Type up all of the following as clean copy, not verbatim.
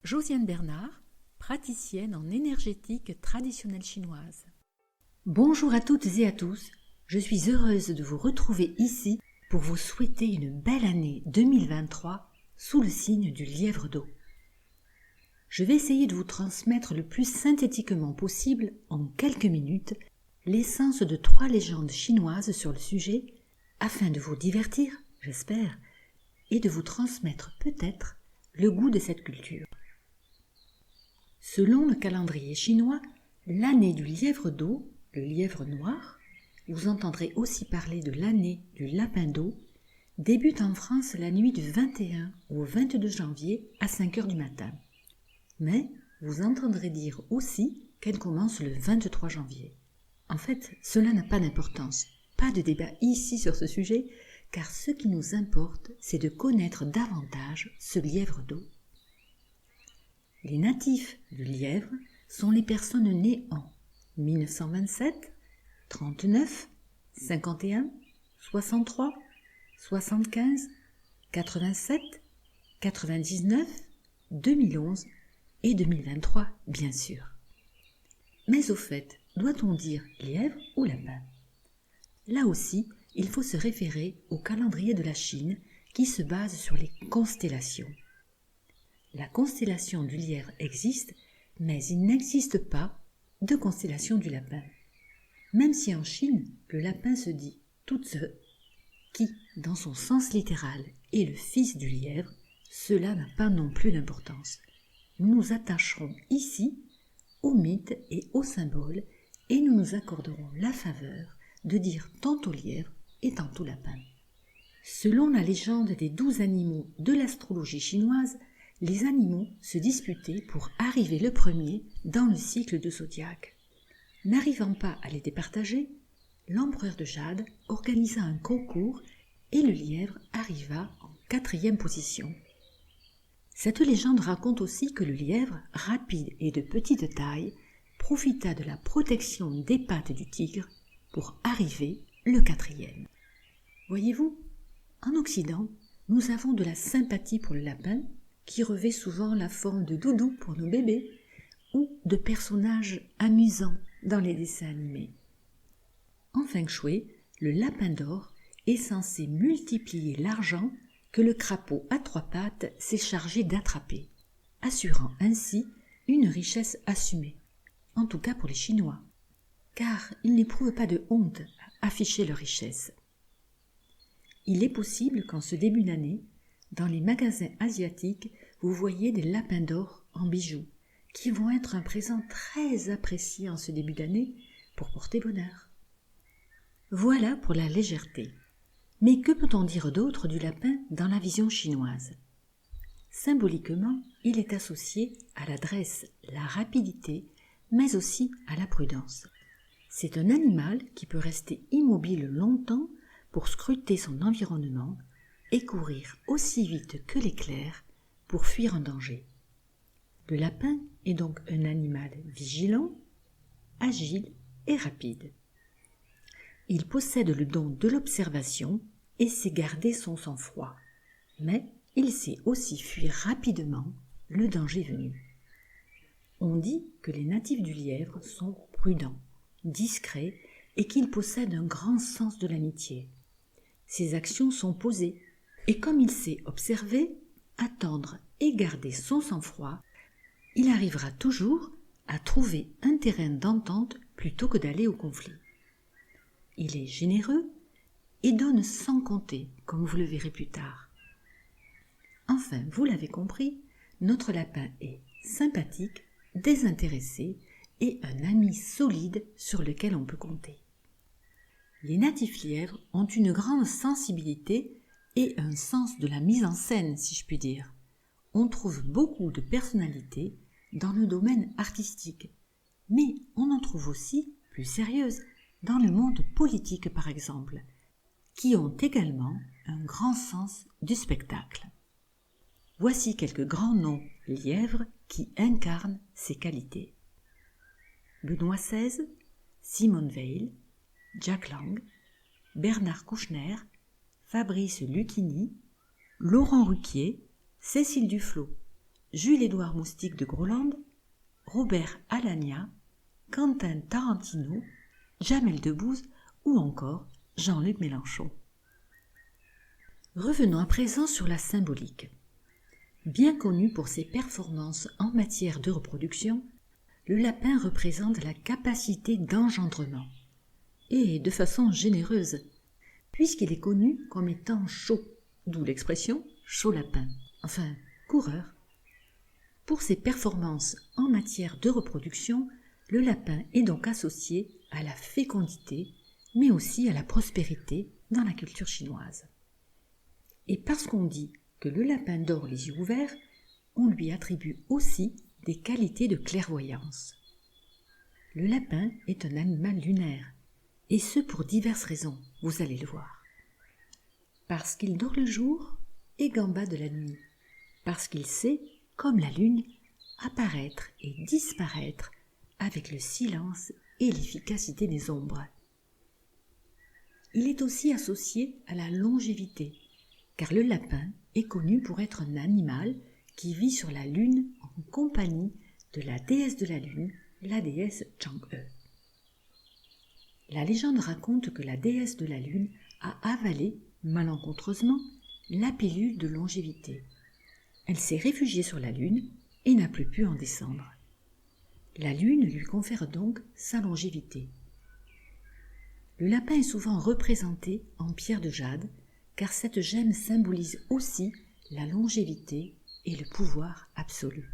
Josiane Bernard, praticienne en énergétique traditionnelle chinoise. Bonjour à toutes et à tous, je suis heureuse de vous retrouver ici pour vous souhaiter une belle année 2023 sous le signe du lièvre d'eau. Je vais essayer de vous transmettre le plus synthétiquement possible, en quelques minutes, l'essence de 3 légendes chinoises sur le sujet, afin de vous divertir, j'espère, et de vous transmettre peut-être le goût de cette culture. Selon le calendrier chinois, l'année du lièvre d'eau, le lièvre noir, vous entendrez aussi parler de l'année du lapin d'eau, débute en France la nuit du 21 au 22 janvier à 5 heures du matin. Mais vous entendrez dire aussi qu'elle commence le 23 janvier. En fait, cela n'a pas d'importance, pas de débat ici sur ce sujet, car ce qui nous importe, c'est de connaître davantage ce lièvre d'eau. Les natifs du lièvre sont les personnes nées en 1927, 39, 51, 63, 75, 87, 99, 2011 et 2023, bien sûr. Mais au fait, doit-on dire lièvre ou lapin ? Là aussi, il faut se référer au calendrier de la Chine qui se base sur les constellations. La constellation du lièvre existe, mais il n'existe pas de constellation du lapin. Même si en Chine, le lapin se dit Tutze, qui, dans son sens littéral, est le fils du lièvre, cela n'a pas non plus d'importance. Nous nous attacherons ici aux mythes et aux symboles et nous nous accorderons la faveur de dire tantôt lièvre et tantôt lapin. Selon la légende des 12 animaux de l'astrologie chinoise, les animaux se disputaient pour arriver le premier dans le cycle de zodiaque. N'arrivant pas à les départager, l'empereur de Jade organisa un concours et le lièvre arriva en 4e position. Cette légende raconte aussi que le lièvre, rapide et de petite taille, profita de la protection des pattes du tigre pour arriver le 4e. Voyez-vous, en Occident, nous avons de la sympathie pour le lapin, qui revêt souvent la forme de doudou pour nos bébés, ou de personnages amusants dans les dessins animés. En Feng Shui, le lapin d'or est censé multiplier l'argent que le crapaud à 3 pattes s'est chargé d'attraper, assurant ainsi une richesse assumée, en tout cas pour les Chinois, car ils n'éprouvent pas de honte à afficher leur richesse. Il est possible qu'en ce début d'année, dans les magasins asiatiques, vous voyez des lapins d'or en bijoux, qui vont être un présent très apprécié en ce début d'année pour porter bonheur. Voilà pour la légèreté. Mais que peut-on dire d'autre du lapin dans la vision chinoise ? Symboliquement, il est associé à l'adresse, la rapidité, mais aussi à la prudence. C'est un animal qui peut rester immobile longtemps pour scruter son environnement et courir aussi vite que l'éclair pour fuir un danger. Le lapin est donc un animal vigilant, agile et rapide. Il possède le don de l'observation et sait garder son sang-froid, mais il sait aussi fuir rapidement le danger venu. On dit que les natifs du lièvre sont prudents, discrets et qu'ils possèdent un grand sens de l'amitié. Ses actions sont posées, et comme il sait observer, attendre et garder son sang-froid, il arrivera toujours à trouver un terrain d'entente plutôt que d'aller au conflit. Il est généreux et donne sans compter, comme vous le verrez plus tard. Enfin, vous l'avez compris, notre lapin est sympathique, désintéressé et un ami solide sur lequel on peut compter. Les natifs lièvres ont une grande sensibilité et un sens de la mise en scène, si je puis dire. On trouve beaucoup de personnalités dans le domaine artistique, mais on en trouve aussi, plus sérieuses, dans le monde politique par exemple, qui ont également un grand sens du spectacle. Voici quelques grands noms lièvres qui incarnent ces qualités. Benoît XVI, Simone Veil, Jack Lang, Bernard Kouchner, Fabrice Lucchini, Laurent Ruquier, Cécile Duflot, Jules-Édouard Moustique de Groland, Robert Alagna, Quentin Tarantino, Jamel Debbouze ou encore Jean-Luc Mélenchon. Revenons à présent sur la symbolique. Bien connu pour ses performances en matière de reproduction, le lapin représente la capacité d'engendrement, et de façon généreuse, puisqu'il est connu comme étant chaud, d'où l'expression « chaud lapin », enfin coureur. Pour ses performances en matière de reproduction, le lapin est donc associé à la fécondité, mais aussi à la prospérité dans la culture chinoise. Et parce qu'on dit que le lapin dort les yeux ouverts, on lui attribue aussi des qualités de clairvoyance. Le lapin est un animal lunaire, et ce pour diverses raisons, vous allez le voir. Parce qu'il dort le jour et gambade la nuit, parce qu'il sait, comme la lune, apparaître et disparaître avec le silence et l'efficacité des ombres. Il est aussi associé à la longévité, car le lapin est connu pour être un animal qui vit sur la lune en compagnie de la déesse de la lune, la déesse Chang'e. La légende raconte que la déesse de la lune a avalé, malencontreusement, la pilule de longévité. Elle s'est réfugiée sur la lune et n'a plus pu en descendre. La lune lui confère donc sa longévité. Le lapin est souvent représenté en pierre de jade, car cette gemme symbolise aussi la longévité et le pouvoir absolu.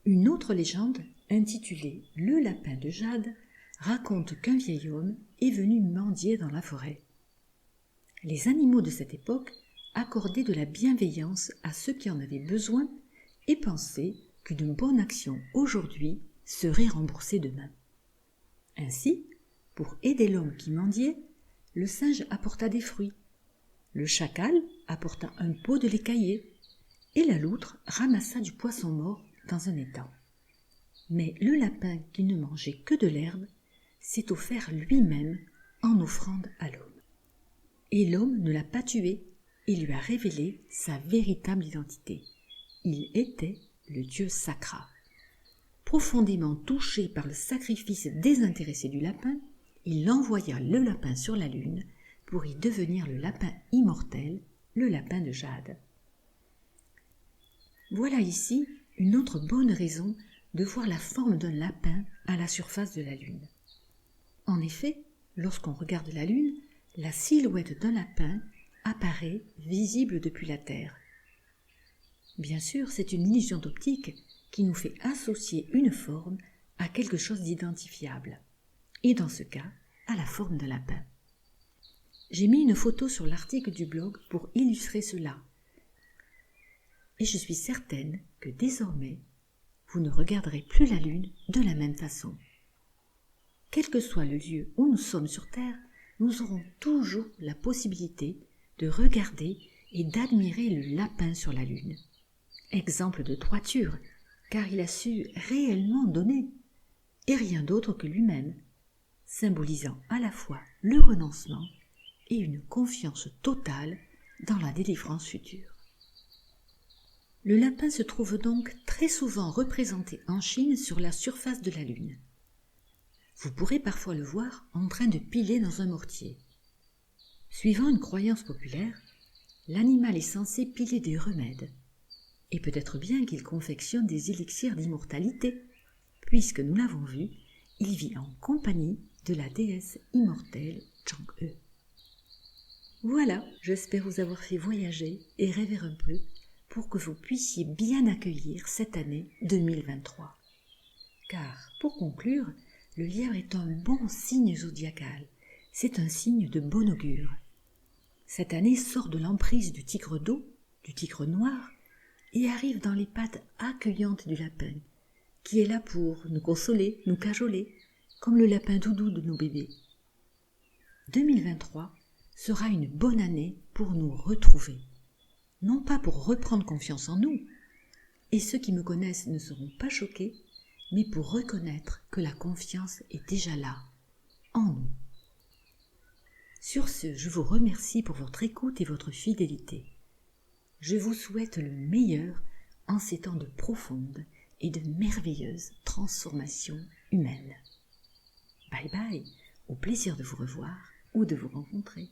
Une autre légende, intitulée « Le lapin de jade », raconte qu'un vieil homme est venu mendier dans la forêt. Les animaux de cette époque accordaient de la bienveillance à ceux qui en avaient besoin et pensaient qu'une bonne action aujourd'hui serait remboursée demain. Ainsi, pour aider l'homme qui mendiait, le singe apporta des fruits, le chacal apporta un pot de lait caillé et la loutre ramassa du poisson mort dans un étang. Mais le lapin qui ne mangeait que de l'herbe s'est offert lui-même en offrande à l'homme. Et l'homme ne l'a pas tué et lui a révélé sa véritable identité. Il était le dieu Sakra. Profondément touché par le sacrifice désintéressé du lapin, il envoya le lapin sur la lune pour y devenir le lapin immortel, le lapin de jade. Voilà ici une autre bonne raison de voir la forme d'un lapin à la surface de la lune. En effet, lorsqu'on regarde la lune, la silhouette d'un lapin apparaît visible depuis la Terre. Bien sûr, c'est une illusion d'optique qui nous fait associer une forme à quelque chose d'identifiable, et dans ce cas, à la forme d'un lapin. J'ai mis une photo sur l'article du blog pour illustrer cela, et je suis certaine que désormais, vous ne regarderez plus la lune de la même façon. Quel que soit le lieu où nous sommes sur Terre, nous aurons toujours la possibilité de regarder et d'admirer le lapin sur la lune. Exemple de droiture, car il a su réellement donner, et rien d'autre que lui-même, symbolisant à la fois le renoncement et une confiance totale dans la délivrance future. Le lapin se trouve donc très souvent représenté en Chine sur la surface de la Lune. Vous pourrez parfois le voir en train de piler dans un mortier. Suivant une croyance populaire, l'animal est censé piler des remèdes, et peut-être bien qu'il confectionne des élixirs d'immortalité, puisque nous l'avons vu, il vit en compagnie de la déesse immortelle Chang'e. Voilà, j'espère vous avoir fait voyager et rêver un peu pour que vous puissiez bien accueillir cette année 2023. Car, pour conclure, le lièvre est un bon signe zodiacal, c'est un signe de bon augure. Cette année sort de l'emprise du tigre d'eau, du tigre noir, et arrive dans les pattes accueillantes du lapin, qui est là pour nous consoler, nous cajoler, comme le lapin doudou de nos bébés. 2023 sera une bonne année pour nous retrouver, non pas pour reprendre confiance en nous, et ceux qui me connaissent ne seront pas choqués, mais pour reconnaître que la confiance est déjà là, en nous. Sur ce, je vous remercie pour votre écoute et votre fidélité. je vous souhaite le meilleur en ces temps de profonde et de merveilleuse transformation humaine. Bye bye, au plaisir de vous revoir ou de vous rencontrer.